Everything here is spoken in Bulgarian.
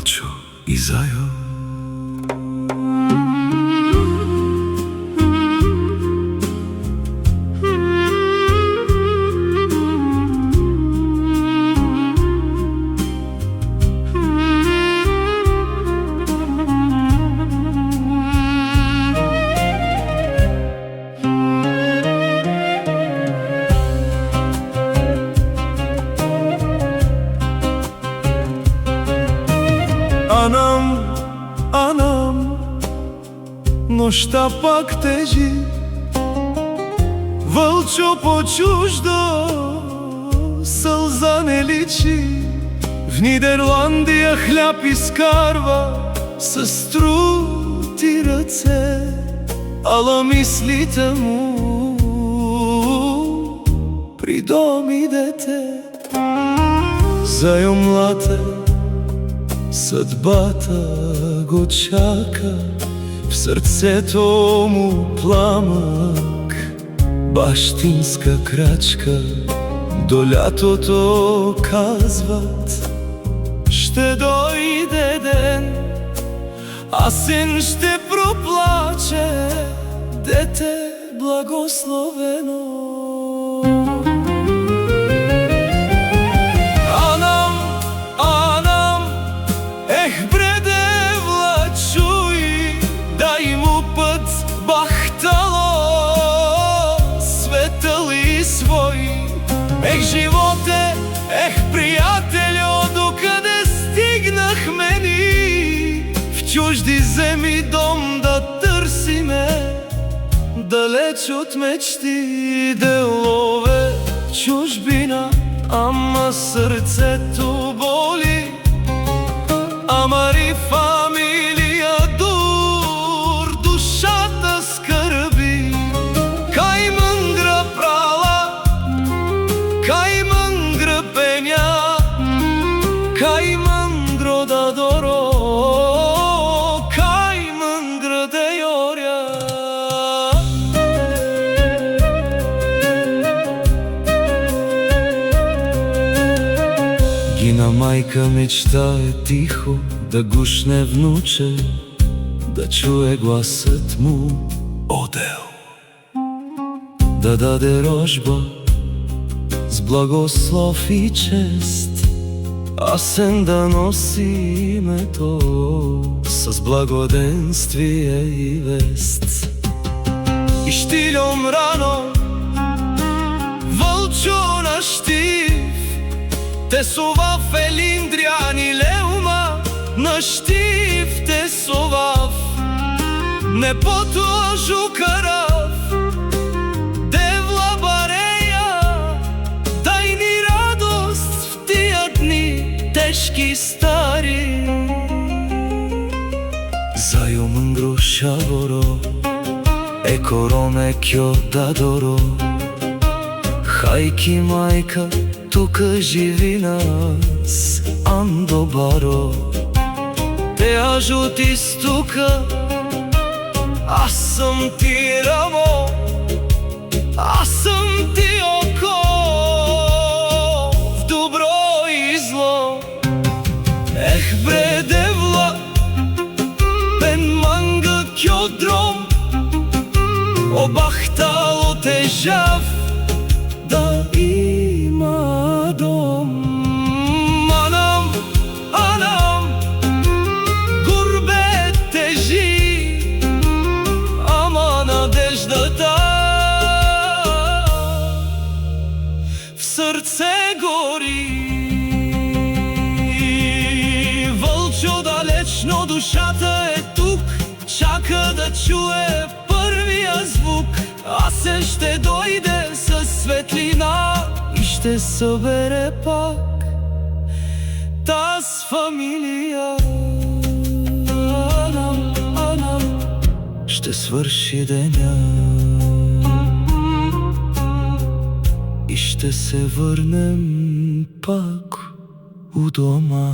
Вълчо и Зайо. Anam, нощта пак тежи, вълчо по чуждо, сълза не личи. В Нидерландия хляб изкарва с труд и ръце, ала мислите му при дом и дете. Зайо млате, съдбата го чака, в сърцето му пламък, бащинска крачка. До лятото казват, ще дойде ден, асен ще проплаче, дете благословено. Ех, животе, ех, приятелю, докъде стигнахме ни? В чужди земи дом да търсиме, далеч от мечти делове. Чужбина, ама сърцето боли, амари фамилия дур, душата скърби. Кай мъндра прала, кай мъндра пеня, кай мъндро да доро, кай мъндра да йоря. Гина майка мечта е тихо да гушне внуче, да чуе гласът му одел, да даде рожба с благослов и чест, асен да носи името с благоденствие и вест. И щилом рано, вълчо на щив, те сува в елиндриани леума, на щив те сува в не потложу карав. Девла барея, дай ни радост в тия дни тежки стари. Зайо мъндро шаворо, екороме кьо дадоро, хайки майка, тука живи нас, андо баро. Те ажути стука, аз съм ти рамо, аз съм ти око, в добро и зло. Ех, бре девла, пен манга кьодром, обахтало тежав, да има дом. Анам, анам, гурбе тежи, ама надеждата в сърце гори. Вълчо далечно, душата е тук, чака да чуе първия звук. Асен ще дойде със светлина и ще събере пак таз фамилия. Анам, ще свърши деня и ще се върнем пак у дома.